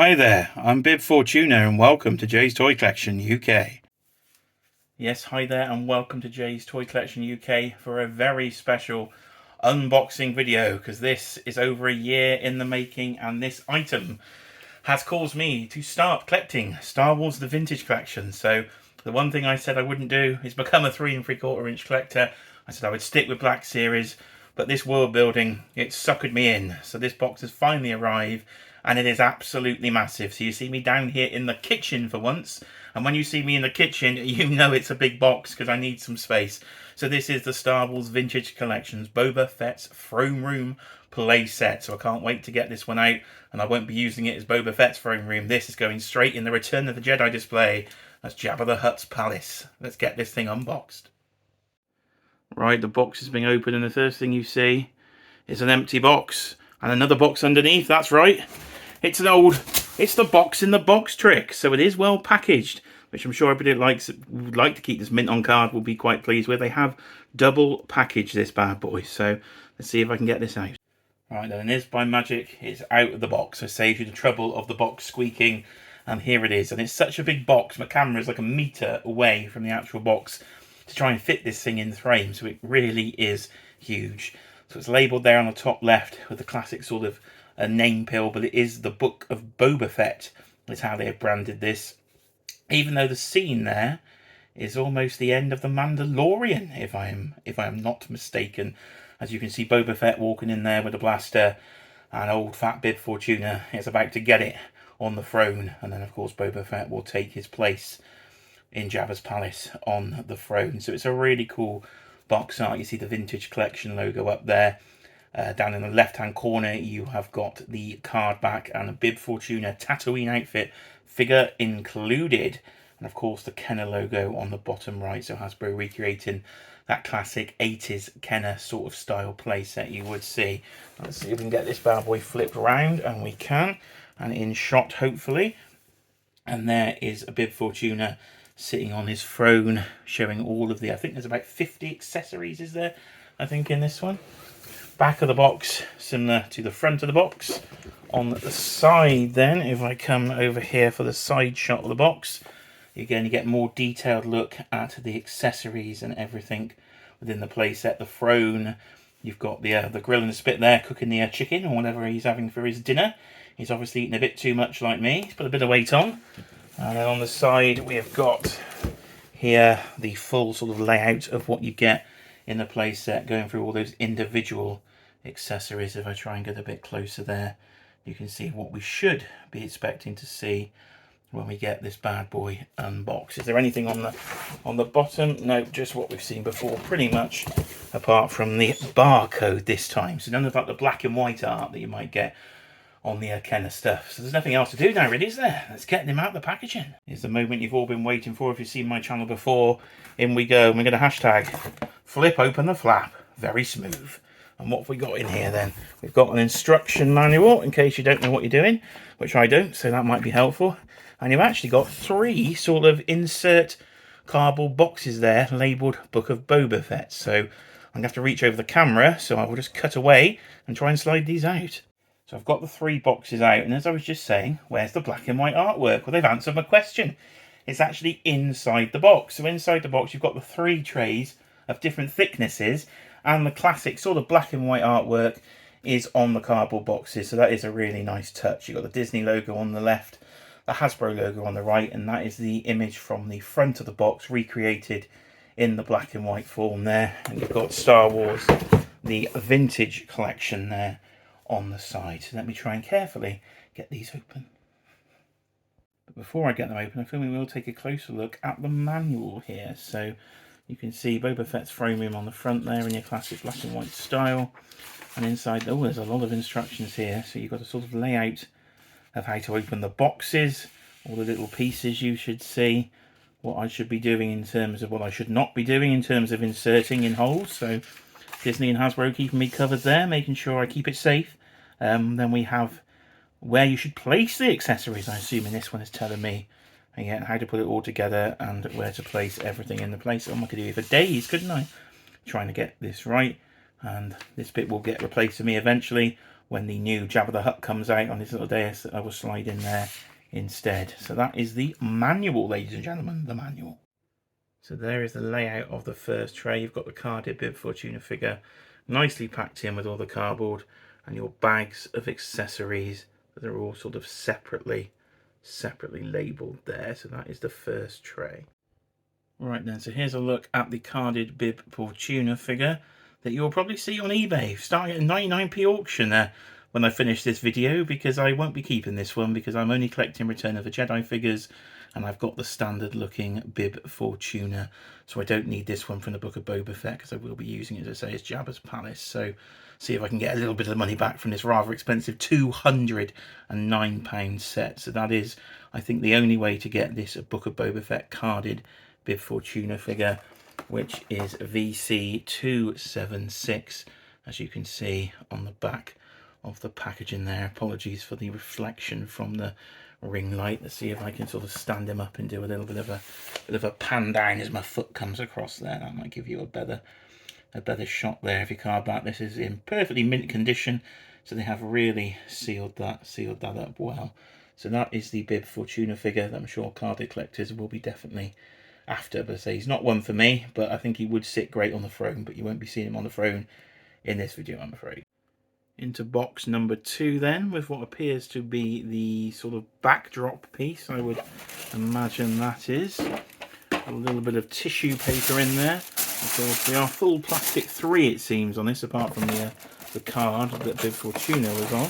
Hi there, I'm Bib Fortuna and welcome to Jay's Toy Collection UK. Yes, hi there and welcome to Jay's Toy Collection UK for a very special unboxing video, because this is over a year in the making and this item has caused me to start collecting Star Wars The Vintage Collection. So the one thing I said I wouldn't do is become a 3 3/4 inch collector. I said I would stick with Black Series, but this world building, it suckered me in. So this box has finally arrived and it is absolutely massive. So you see me down here in the kitchen for once, and when you see me in the kitchen, you know it's a big box because I need some space. So this is the Star Wars Vintage Collection's Boba Fett's Throne Room Playset. So I can't wait to get this one out, and I won't be using it as Boba Fett's Throne Room. This is going straight in the Return of the Jedi display. That's Jabba the Hutt's palace. Let's get this thing unboxed. Right, the box is being opened, and the first thing you see is an empty box and another box underneath. That's right. It's the box in the box trick. So it is well packaged, which I'm sure everybody would like to keep this mint on card will be quite pleased with. They have double packaged this bad boy. So let's see if I can get this out. Right, then, it is by magic. It's out of the box. So it saves you the trouble of the box squeaking. And here it is. And it's such a big box. My camera is like a metre away from the actual box to try and fit this thing in the frame. So it really is huge. So it's labelled there on the top left with the classic sort of a name pill, but it is the Book of Boba Fett is how they have branded this. Even though the scene there is almost the end of The Mandalorian, if I am not mistaken. As you can see, Boba Fett walking in there with a blaster, and old fat Bib Fortuna is about to get it on the throne, and then of course Boba Fett will take his place in Jabas Palace on the throne. So it's a really cool box art. You see the Vintage Collection logo up there. Down in the left hand corner you have got the card back and a Bib Fortuna Tatooine outfit figure included, and of course the Kenner logo on the bottom right. So Hasbro recreating that classic 80s Kenner sort of style playset you would see. Let's see if we can get this bad boy flipped around, and we can, and in shot hopefully. And there is a Bib Fortuna sitting on his throne, showing all of the, I think there's about 50 accessories, is there, I think, in this one. Back of the box, similar to the front of the box. On the side then, if I come over here for the side shot of the box, again you get a more detailed look at the accessories and everything within the playset. The throne, you've got the grill and the spit there, cooking the chicken or whatever he's having for his dinner. He's obviously eating a bit too much like me. He's put a bit of weight on. And then on the side we have got here the full sort of layout of what you get in the playset, going through all those individual accessories. If I try and get a bit closer there, you can see what we should be expecting to see when we get this bad boy unboxed. Is there anything on the bottom? No, just what we've seen before pretty much, apart from the barcode this time. So none of like the black and white art that you might get on the Kenner stuff. So there's nothing else to do now, really, is there? Let's get them out of the packaging. Here's the moment you've all been waiting for. If you've seen my channel before, in we go. And we're going to hashtag flip open the flap. Very smooth. And what have we got in here then? We've got an instruction manual in case you don't know what you're doing, which I don't, so that might be helpful. And you've actually got 3 sort of insert cardboard boxes there labelled Book of Boba Fett. So I'm going to have to reach over the camera, so I will just cut away and try and slide these out. So I've got the 3 boxes out, and as I was just saying, where's the black and white artwork? Well, they've answered my question. It's actually inside the box. So inside the box, you've got the 3 trays of different thicknesses, and the classic sort of black and white artwork is on the cardboard boxes. So that is a really nice touch. You've got the Disney logo on the left, the Hasbro logo on the right, and that is the image from the front of the box recreated in the black and white form there. And you've got Star Wars, the Vintage Collection there on the side. So let me try and carefully get these open. But before I get them open, I feel we will take a closer look at the manual here. So you can see Boba Fett's throne room on the front there in your classic black and white style. And inside, oh, there's a lot of instructions here. So you've got a sort of layout of how to open the boxes, all the little pieces you should see, what I should be doing in terms of what I should not be doing in terms of inserting in holes. So Disney and Hasbro keeping me covered there, making sure I keep it safe. Then we have where you should place the accessories. I assume in this one is telling me again how to put it all together and where to place everything in the place. Oh, I could do it for days, couldn't I? Trying to get this right. And this bit will get replaced for me eventually when the new Jabba the Hutt comes out on his little dais, that I will slide in there instead. So that is the manual, ladies and gentlemen, the manual. So there is the layout of the first tray. You've got the carded Bib Fortuna figure nicely packed in with all the cardboard, and your bags of accessories that are all sort of separately labelled there. So that is the first tray. Right then, so here's a look at the carded Bib Fortuna figure that you'll probably see on eBay starting at 99p auction when I finish this video, because I won't be keeping this one because I'm only collecting Return of the Jedi figures, and I've got the standard looking Bib Fortuna, so I don't need this one from the Book of Boba Fett because I will be using it, as I say, as Jabas Palace. So see if I can get a little bit of the money back from this rather expensive £209 set. So that is, I think, the only way to get this Book of Boba Fett carded Bib Fortuna figure, which is VC276, as you can see on the back of the packaging there. Apologies for the reflection from the ring light. Let's see if I can sort of stand him up and do a little bit of a pan down as my foot comes across there. That might give you a better shot there if you card back. This is in perfectly mint condition, so they have really sealed that up well. So that is the Bib Fortuna figure that I'm sure carded collectors will be definitely after. But I say he's not one for me, but I think he would sit great on the throne, but you won't be seeing him on the throne in this video, I'm afraid. Into box number 2 then, with what appears to be the sort of backdrop piece, I would imagine that is. A little bit of tissue paper in there. Of course, we are full plastic 3, it seems, on this, apart from the card that Bib Fortuna was on.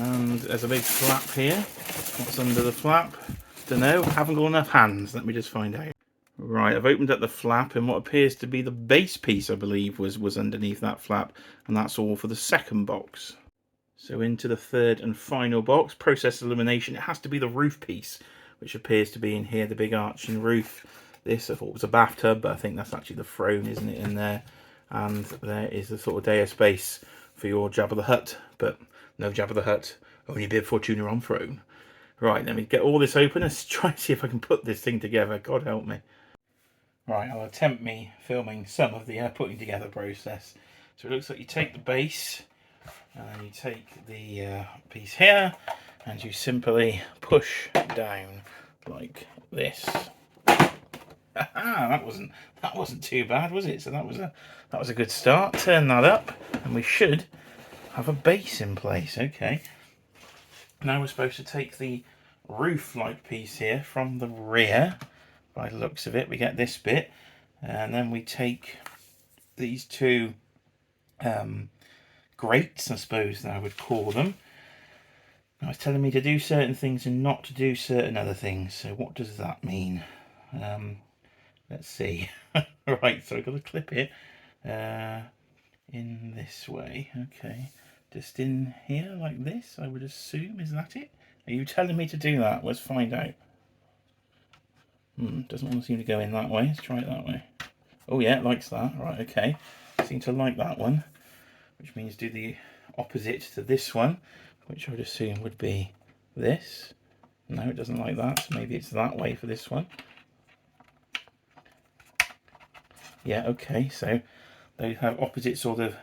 And there's a big flap here. What's under the flap? Don't know, haven't got enough hands. Let me just find out. Right, I've opened up the flap, and what appears to be the base piece, I believe, was underneath that flap, and that's all for the second box. So into the third and final box, process elimination. It has to be the roof piece, which appears to be in here, the big arching roof. This I thought was a bathtub, but I think that's actually the throne, isn't it, in there? And there is the sort of dais space for your Jabba the Hutt, but no Jabba the Hutt, only Bib Fortuna on throne. Right, let me get all this open and try and see if I can put this thing together. God help me. Right, I'll attempt me filming some of the putting together process. So it looks like you take the base, and you take the piece here, and you simply push down like this. That wasn't too bad, was it? So that was a good start. Turn that up, and we should have a base in place. Okay. Now we're supposed to take the roof-like piece here from the rear. By the looks of it, we get this bit, and then we take these two grates, I suppose that I would call them. Now it's telling me to do certain things and not to do certain other things. So what does that mean? Let's see. Right, so I've got to clip it in this way. Okay, just in here like this, I would assume. Is that it? Are you telling me to do that? Let's find out. Doesn't want to seem to go in that way. Let's try it that way. Oh yeah, it likes that. Right, okay. Seem to like that one, which means do the opposite to this one, which I would assume would be this. No, it doesn't like that, so maybe it's that way for this one. Yeah, okay, so they have opposite sort of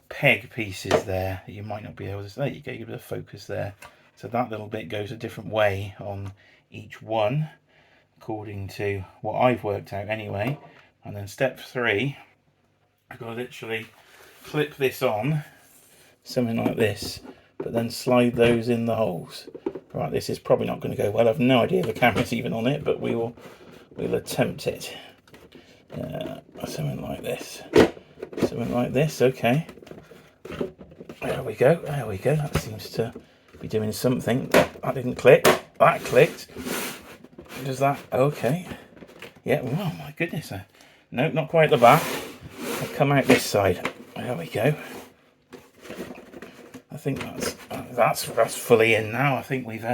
peg pieces there that you might not be able to see. There you go, you get a bit of focus there. So that little bit goes a different way on each one, according to what I've worked out anyway. And then step 3, I've got to literally clip this on, something like this, but then slide those in the holes. Right, this is probably not going to go well. I've no idea if the camera's even on it, but we'll attempt it. Something like this. Something like this, okay. There we go, that seems to be doing something. That didn't click, that clicked. Does that? Okay. Yeah, oh my goodness. No, not quite at the back. I'll come out this side. There we go. I think that's fully in now. I think we've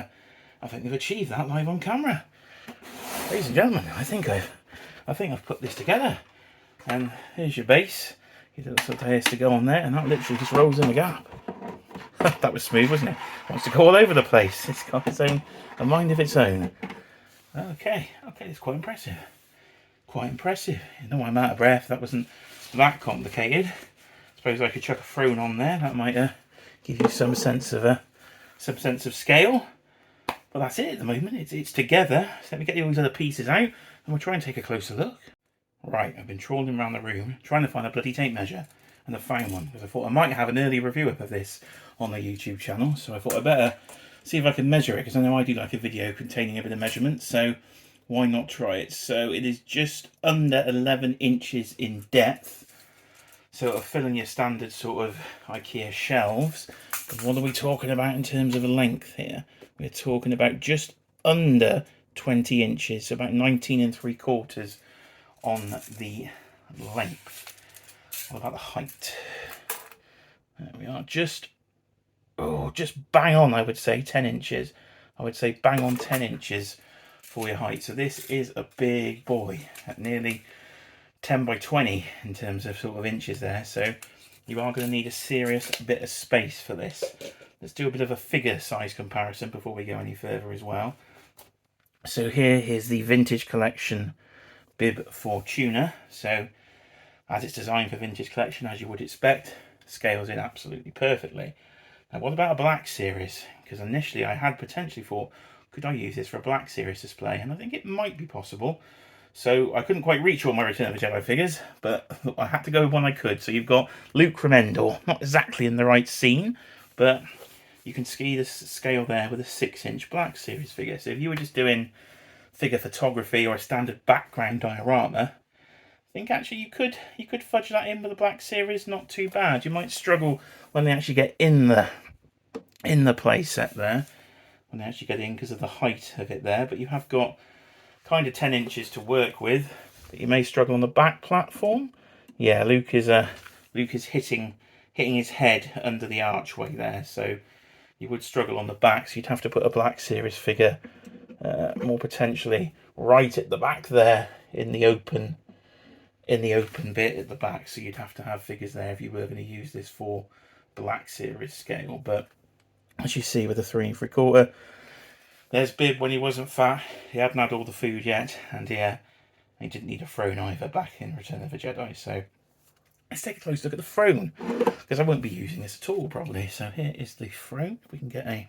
achieved that live on camera. Ladies and gentlemen, I think I've put this together. And here's your base. You do the hairs to go on there, and that literally just rolls in the gap. That was smooth, wasn't it? Wants to go all over the place. It's got a mind of its own. Okay, it's quite impressive. Quite impressive. You know, I'm out of breath. That wasn't that complicated. Suppose I could chuck a throne on there. That might give you some sense of scale. But that's it at the moment. It's together. So let me get all these other pieces out, and we'll try and take a closer look. Right, I've been trawling around the room trying to find a bloody tape measure, and I found one because I thought I might have an early review up of this on the YouTube channel. So I thought I'd better see if I can measure it, because I know I do like a video containing a bit of measurements. So why not try it? So it is just under 11 inches in depth. So it'll fill in your standard sort of IKEA shelves. But what are we talking about in terms of length here? We're talking about just under 20 inches, so about 19 3/4 on the length. What about the height? There we are, just bang on, I would say 10 inches. I would say bang on 10 inches for your height. So this is a big boy at nearly 10 by 20 in terms of sort of inches there. So you are going to need a serious bit of space for this. Let's do a bit of a figure size comparison before we go any further as well. So here is the vintage collection Bib Fortuna. So as it's designed for vintage collection, as you would expect, scales in absolutely perfectly. Now what about a Black Series? Because initially I had potentially thought, could I use this for a Black Series display? And I think it might be possible. So I couldn't quite reach all my Return of the Jedi figures, but I had to go with one I could. So you've got Luke from Endor, not exactly in the right scene, but you can see the scale there with a 6-inch Black Series figure. So if you were just doing figure photography or a standard background diorama, I think actually you could fudge that in with a Black Series, not too bad. You might struggle when they actually get in the playset there, when they actually get in because of the height of it there, but you have got kind of 10 inches to work with, but you may struggle on the back platform. Yeah, Luke is hitting his head under the archway there, so you would struggle on the back, so you'd have to put a Black Series figure more potentially right at the back there in the open bit at the back. So you'd have to have figures there if you were going to use this for Black Series scale. But as you see with the 3 3/4, there's Bib when he wasn't fat. He hadn't had all the food yet, and yeah, he didn't need a throne either back in Return of the Jedi. So let's take a close look at the throne, because I won't be using this at all probably. So here is the throne. We can get a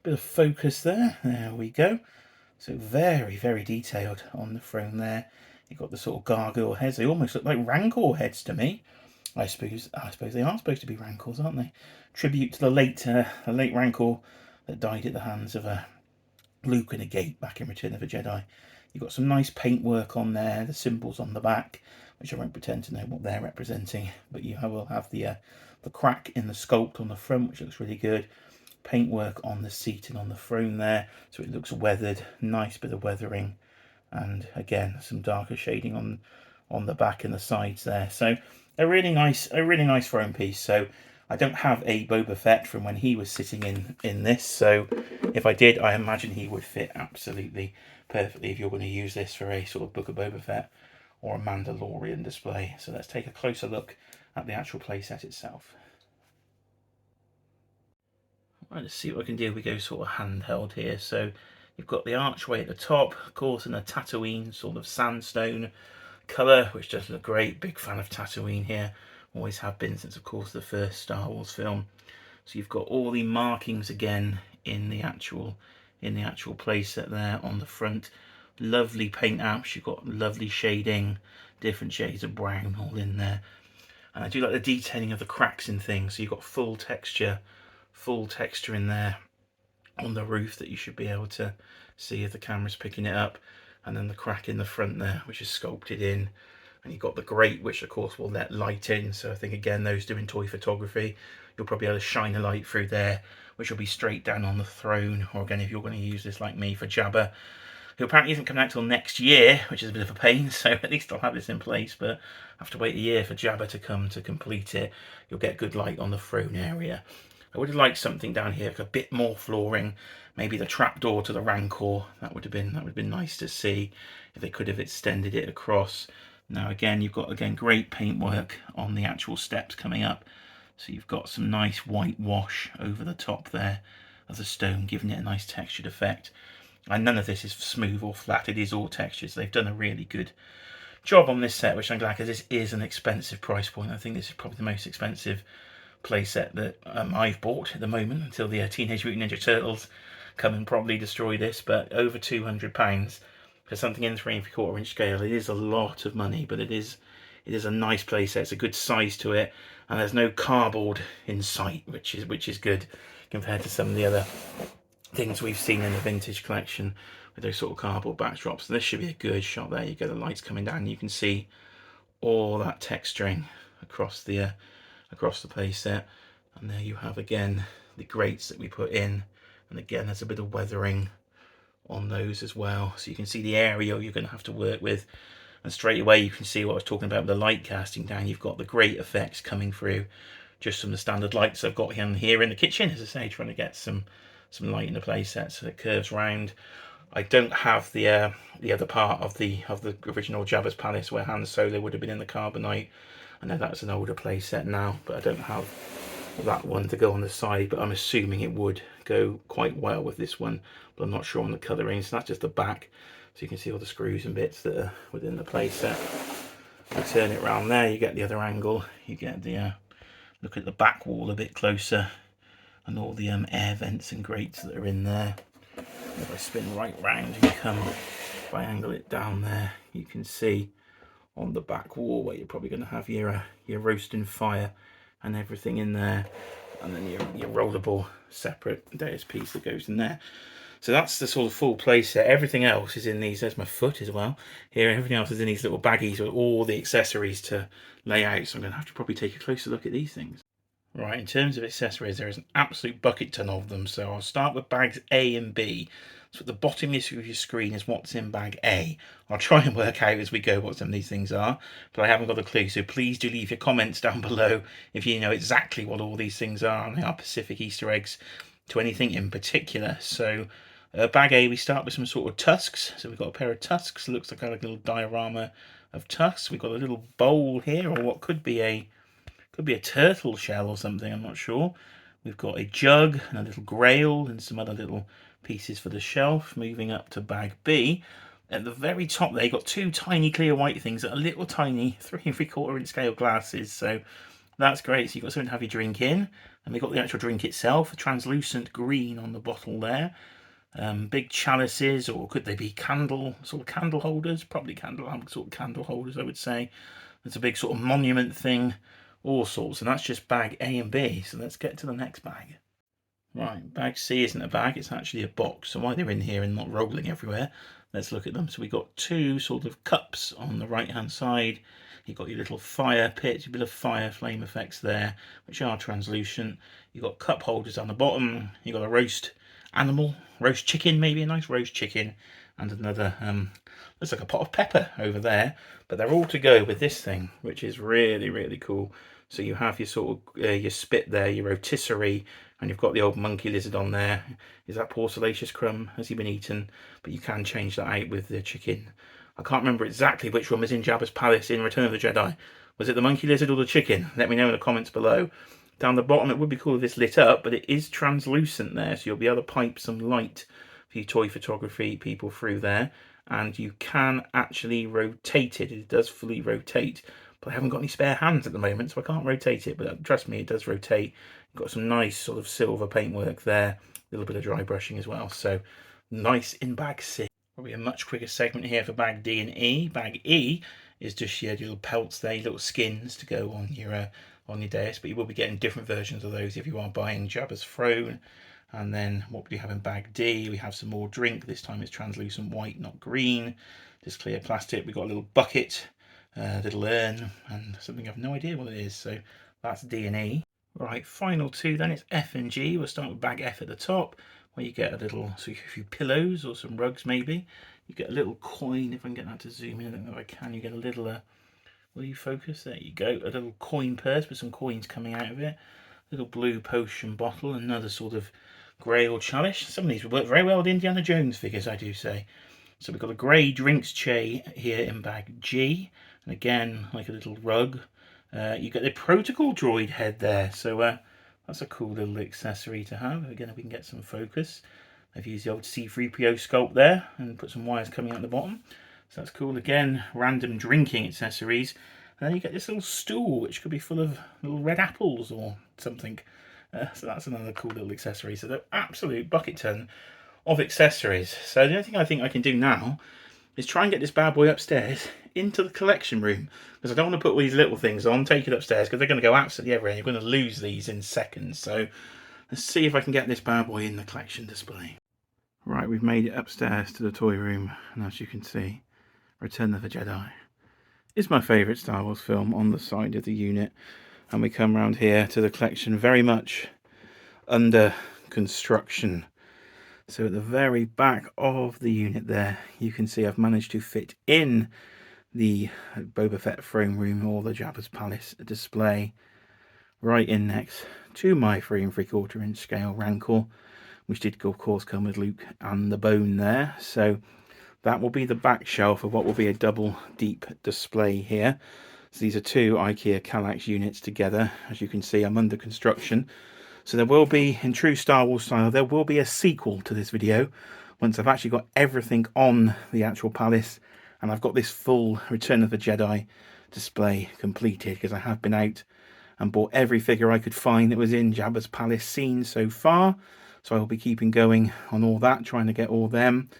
bit of focus there. There we go. So very, very detailed on the throne there. You've got the sort of gargoyle heads. They almost look like rancor heads to me. I suppose they are supposed to be rancors, aren't they? Tribute to the late rancor that died at the hands of Luke in a gate back in Return of the Jedi. You've got some nice paintwork on there, the symbols on the back, which I won't pretend to know what they're representing, but you will have the crack in the sculpt on the front, which looks really good. Paintwork on the seat and on the throne there, so it looks weathered. Nice bit of weathering, and again some darker shading on the back and the sides there. So a really nice throne piece. So I don't have a Boba Fett from when he was sitting in this, so if I did, I imagine he would fit absolutely perfectly if you're going to use this for a sort of Book of Boba Fett or a Mandalorian display. So let's take a closer look at the actual playset itself. Right, let's see what we can do. We go sort of handheld here. So you've got the archway at the top, of course, in a Tatooine sort of sandstone colour, which does look great. Big fan of Tatooine here. Always have been since, of course, the first Star Wars film. So you've got all the markings again in the actual playset there on the front. Lovely paint apps. You've got lovely shading, different shades of brown all in there. And I do like the detailing of the cracks and things. So you've got full texture in there on the roof that you should be able to see if the camera's picking it up, and then the crack in the front there, which is sculpted in, and you've got the grate, which of course will let light in. So I think again, those doing toy photography, you'll probably be able to shine a light through there, which will be straight down on the throne. Or again, if you're going to use this like me for Jabba, who apparently isn't coming out till next year, which is a bit of a pain, so at least I'll have this in place, but I have to wait a year for Jabba to come to complete it. You'll get good light on the throne area. I would have liked something down here, a bit more flooring, maybe the trapdoor to the Rancor. That would have been nice to see if they could have extended it across. Now again, you've got great paintwork on the actual steps coming up. So you've got some nice white wash over the top there of the stone, giving it a nice textured effect. And none of this is smooth or flat, it is all textures. They've done a really good job on this set, which I'm glad, because this is an expensive price point. I think this is probably the most expensive playset that I've bought at the moment until the Teenage Mutant Ninja Turtles come and probably destroy this. But over £200 for something in 3 3/4 inch scale. It is a lot of money, but it is a nice playset. It's a good size to it, and there's no cardboard in sight, which is good compared to some of the other things we've seen in the vintage collection with those sort of cardboard backdrops. So this should be a good shot. There you go, the lights coming down. You can see all that texturing across the playset, and there you have again the grates that we put in, and again there's a bit of weathering on those as well, so you can see the area you're going to have to work with. And straight away you can see what I was talking about with the light casting down. You've got the grate effects coming through just from the standard lights I've got here in the kitchen, as I say, trying to get some light in the playset so it curves round. I don't have the other part of the original Jabas Palace where Han Solo would have been in the carbonite. I know that's an older playset now, but I don't have that one to go on the side, but I'm assuming it would go quite well with this one, but I'm not sure on the colouring. So that's just the back, so you can see all the screws and bits that are within the playset. I turn it around there, you get the other angle, you get the look at the back wall a bit closer, and all the air vents and grates that are in there. If I spin right round and if I angle it down there, you can see on the back wall where you're probably going to have your roasting fire and everything in there, and then your rollable separate dais piece that goes in there. So that's the sort of full playset. Everything else is in these. There's my foot as well. Here, everything else is in these little baggies with all the accessories to lay out. So I'm going to have to probably take a closer look at these things. Right, in terms of accessories, there is an absolute bucket ton of them. So I'll start with bags A and B. So at the bottom of your screen is what's in bag A. I'll try and work out as we go what some of these things are, but I haven't got a clue. So please do leave your comments down below if you know exactly what all these things are, and they are Pacific Easter eggs to anything in particular. So bag A, we start with some sort of tusks. So we've got a pair of tusks. It looks like a little diorama of tusks. We've got a little bowl here, or what could be a turtle shell or something, I'm not sure. We've got a jug and a little grail and some other little pieces for the shelf. Moving up to bag B, at the very top there, you've got two tiny clear white things that are little tiny 3 3/4 inch scale glasses. So that's great. So you've got something to have your drink in, and we've got the actual drink itself, a translucent green on the bottle there. Big chalices, or could they be candle holders? Probably candle holders, I would say. There's a big sort of monument thing, all sorts, and that's just bag A and B. So let's get to the next bag. Right, bag C isn't a bag, it's actually a box. So why they're in here and not rolling everywhere, let's look at them. So we've got two sort of cups on the right hand side. You've got your little fire pit, a bit of fire flame effects there, which are translucent. You've got cup holders on the bottom. You've got a roast chicken, maybe a nice roast chicken, and another looks like a pot of pepper over there. But they're all to go with this thing, which is really, really cool. So you have your sort of your spit there, your rotisserie, and you've got the old monkey lizard on there. Is that porcelaceous crumb? Has he been eaten? But you can change that out with the chicken. I can't remember exactly which one was in Jabba's Palace in Return of the Jedi. Was it the monkey lizard or the chicken? Let me know in the comments below. Down the bottom, it would be cool if this lit up, but it is translucent there, so you'll be able to pipe some light for your toy photography people through there. And you can actually rotate it. It does fully rotate, but I haven't got any spare hands at the moment, so I can't rotate it, but trust me, it does rotate. You've got some nice sort of silver paintwork there, a little bit of dry brushing as well, so nice in bag C. Probably a much quicker segment here for bag D and E. Bag E is just your little pelts there, your little skins to go on your dais, but you will be getting different versions of those if you are buying Jabba's throne. And then what do we have in bag D? We have some more drink. This time it's translucent white, not green. Just clear plastic. We've got a little bucket, a little urn, and something I have no idea what it is. So that's D and E. Right, final two then, it's F and G. We'll start with bag F at the top, where you get a few pillows or some rugs maybe. You get a little coin, if I can get that to zoom in, I don't know if I can. You get a little, will you focus? There you go. A little coin purse with some coins coming out of it. Little blue potion bottle, another sort of grail chalice. Some of these would work very well with Indiana Jones figures, I do say. So we've got a grey drinks tray here in bag G, and again, like a little rug. You get the protocol droid head there, so that's a cool little accessory to have. Again, if we can get some focus. I've used the old C3PO sculpt there and put some wires coming out the bottom. So that's cool. Again, random drinking accessories. And then you get this little stool, which could be full of little red apples or something. So that's another cool little accessory. So the absolute bucket ton of accessories. So the only thing I think I can do now is try and get this bad boy upstairs into the collection room, because I don't want to put all these little things on, take it upstairs, because they're going to go absolutely everywhere. You're going to lose these in seconds. So let's see if I can get this bad boy in the collection display. Right, we've made it upstairs to the toy room, and as you can see, Return of the Jedi is my favourite Star Wars film on the side of the unit. And we come around here to the collection, very much under construction. So at the very back of the unit there, you can see I've managed to fit in the Boba Fett throne room, or the Jabas Palace display, right in next to my 3 3/4 inch scale Rancor, which did of course come with Luke and the bone there. So that will be the back shelf of what will be a double deep display here. So these are 2 IKEA Kallax units together. As you can see, I'm under construction. So there will be, in true Star Wars style, there will be a sequel to this video once I've actually got everything on the actual palace and I've got this full Return of the Jedi display completed, because I have been out and bought every figure I could find that was in Jabas Palace scene so far. So I will be keeping going on all that, trying to get all them.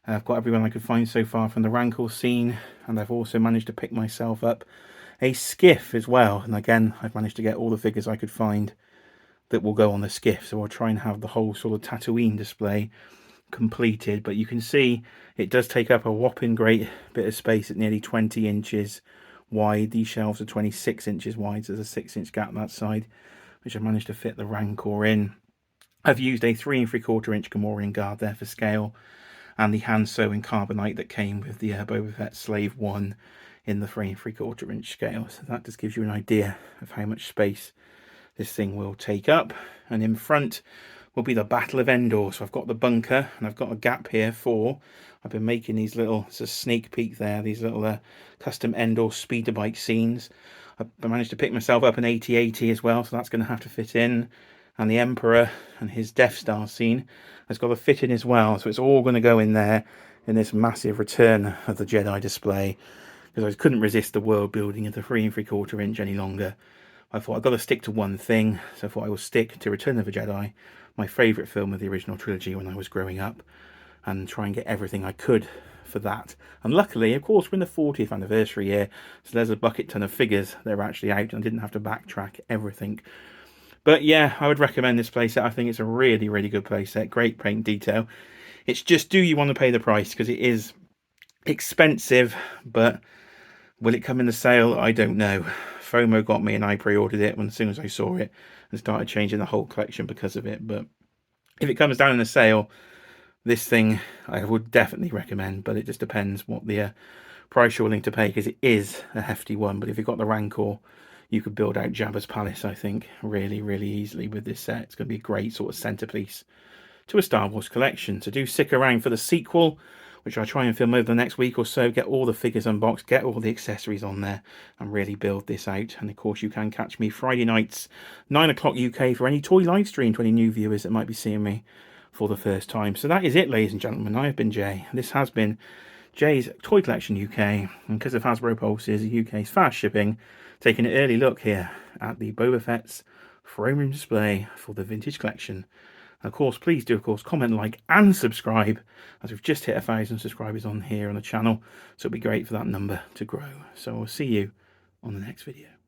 I've got everyone I could find so far from the Rancor scene, and I've also managed to pick myself up a skiff as well. And again, I've managed to get all the figures I could find that will go on the skiff. So I'll try and have the whole sort of Tatooine display completed. But you can see it does take up a whopping great bit of space at nearly 20 inches wide. These shelves are 26 inches wide, so there's a 6-inch gap that side, which I managed to fit the Rancor in. I've used a 3 3/4 inch Gamorrean guard there for scale, and the hand sewing carbonite that came with the Boba Fett Slave 1 in the 3 3/4 inch scale. So that just gives you an idea of how much space this thing will take up. And in front will be the Battle of Endor. So I've got the bunker, and I've got a gap here for, I've been making these little, it's a sneak peek there, these little custom Endor speeder bike scenes. I managed to pick myself up an AT-AT as well, so that's going to have to fit in. And the Emperor and his Death Star scene has got to fit in as well. So it's all going to go in there in this massive Return of the Jedi display, because I couldn't resist the world building of the 3 3/4 inch any longer. I thought I've got to stick to one thing, so I thought I will stick to Return of the Jedi, my favourite film of the original trilogy when I was growing up, and try and get everything I could for that. And luckily, of course, we're in the 40th anniversary year, so there's a bucket ton of figures that are actually out, and I didn't have to backtrack everything. But yeah, I would recommend this playset. I think it's a really, really good playset. Great paint detail. It's just, do you want to pay the price? Because it is expensive, but will it come in the sale? I don't know. FOMO got me and I pre-ordered it as soon as I saw it and started changing the whole collection because of it. But if it comes down in the sale, this thing I would definitely recommend, but it just depends what the price you're willing to pay, because it is a hefty one. But if you've got the Rancor, you could build out Jabba's Palace, I think, really, really easily with this set. It's going to be a great sort of centerpiece to a Star Wars collection. So do stick around for the sequel, which I'll try and film over the next week or so, get all the figures unboxed, get all the accessories on there, and really build this out. And of course, you can catch me Friday nights, 9 o'clock UK, for any toy live stream to any new viewers that might be seeing me for the first time. So that is it, ladies and gentlemen. I have been Jay. This has been Jay's Toy Collection UK, and because of Hasbro Pulse's UK's fast shipping, taking an early look here at the Boba Fett's throne room display for the vintage collection. And of course, please do, of course, comment, like, and subscribe, as we've just hit 1,000 subscribers on here on the channel, so it'll be great for that number to grow. So I'll see you on the next video.